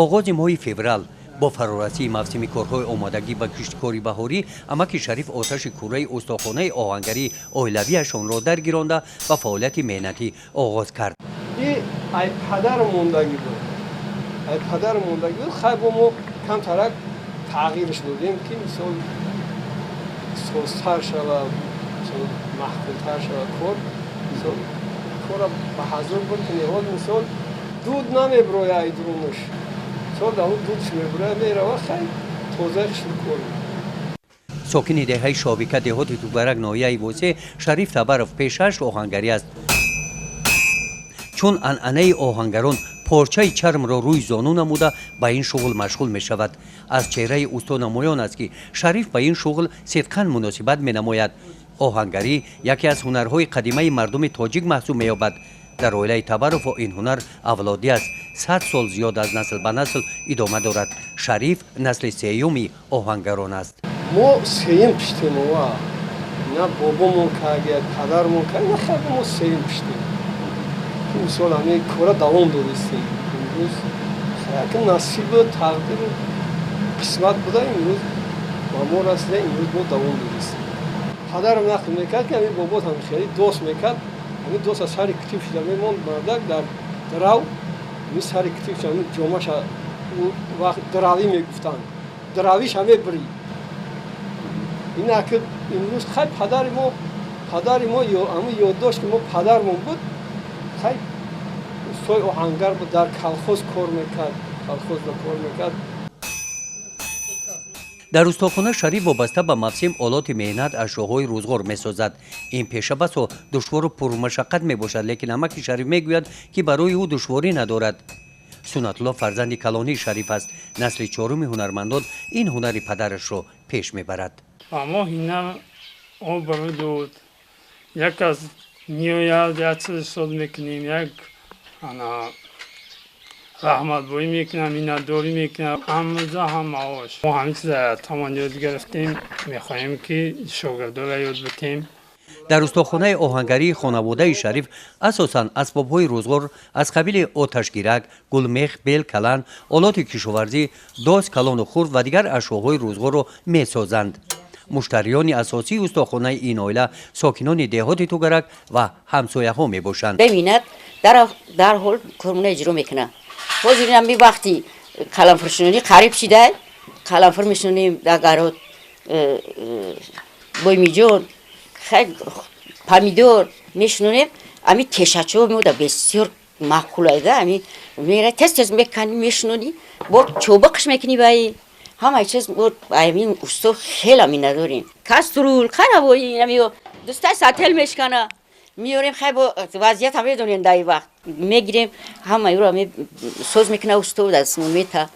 оғози моҳи феврал با فرارسی موسم کارهای آمادگی و کشتکاری بهاری امک شریف آتش کوره استخوانه آهنگری اویلویشان را درگیرانده و فعالیت مهنتی آغاز کرد. این ای پدر موندگی بود. ای پدر موندگی بود. خیلی ما کم ترک تغییرش دادیم که مثلا سوستر شود، مثلا محکومتر شود کار. مثلا کار به حضور بود که نیاز مثلا دود نمیبروید ای درونش. ساکن دهه شابکه دهات توبرک ناحیه وسه شریف تبرف پیشش آهنگری است. چون انعنه آهنگران پارچه چرم را روی زانو نموده به این شغل مشغول می شود. از چهره اوستا نمایان است که شریف به این شغل صدقاً مناسبت می نماید. آهنگری یکی از هنرهای قدیمه مردم تاجیک محسوب می یابد. در اویله تبرف این هنر اولادی است. 100 سال زیاد از نسل به نسل ادامه دارد. شریف نسل سیومی آهنگران است. ما سیم پشتیم و نه بابامون که پدرمون که نه خیلی ما سیم پشتیم. مثال همه کار دوام دارستیم. امروز خیلی نصیب تقدیر قسمت بوده امروز ما رسیده امروز ما دوام دارستیم. پدرم نقل میکرد که همین بابات هم خیلی دوست میکرد. همین دوست از سر کتیب شده میموند مردک در درو می سر کتیب شده جامعش وقت دراوی میگفتن دراویش همه بری این که امروز خیلی پدر ما همون یادداشت که ما پدرمون بود خیلی سوی آهنگر بود در کلخوز کار میکرد در استخوانه شریف وابسته به موسم آلات مهنت اشیاهای روزگار میسازد. این پیشه بسا دشوار و پرمشقت میباشد، لیکن امک شریف میگوید که برای او دشواری ندارد. سنت الله فرزند کلانی شریف است. نسل چهارم هنرمندان این هنر پدرش را پیش میبرد. اما هینم او برود یک از نیویاد یک چیز سود میکنیم، یک رحمت بوی میکنم، مینداری میکنم، همزه هم معاش. ما همین چیز تمام یاد گرفتیم، میخواهیم که شاگردا را یاد بدیم. در استخوانه آهنگری خانواده شریف اساساً اسباب‌های روزگار از قبیل آتشگیرک، گلمخ، بیل، کلان، آلات کشاورزی، داس، کلان و خرد و دیگر اشیاهای روزگار را میسازند. مشتریان اساسی استخوانه این عائله ساکنان دهات توگرک و همسایه‌ها میباشند. ببیند در حال کارمون اجرا میکنه. حاضرینم بی وقتی کلانفروشی قریب شده، کلانفر میشونیم در گرات بایمیجون، خیلی پامیدور میشونیم. امی تشچو میوده بسیار معقول ایده. امی میره تست میکنی میشونی، با چوبکش میکنی بایی. همه چیز با امین استو خیلی می نداریم. کاسترول خرابویی نمیو دوستای ساتل میشکنه. میاریم خیلی با وضعیت همه دنیا دایی وقت میگیریم همه رو می سوز میکنه استو دستمون میته.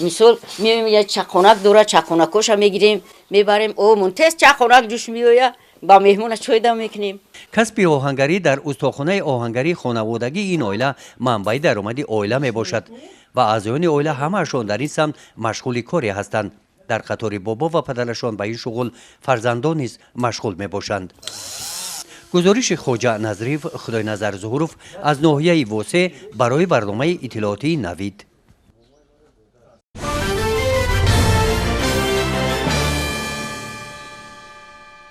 مثال میایم یه چاقونک دوره چاقونکوش میگیریم میبریم او منتس چاقونک جوش میویا با مهمون چای دم میکنیم. کسب آهنگری در استخوانه آهنگری خانوادگی این عائله منبع درآمد عائله میباشد و اعضایان عائله همه‌شان در این سمت مشغول کاری هستند. در قطار بابا و پدرشان به این شغل فرزندان نیز مشغول میباشند. گزارش خواجه نظریف خدای نظر ظهورف از ناحیه وسه برای برنامه اطلاعاتی نوید.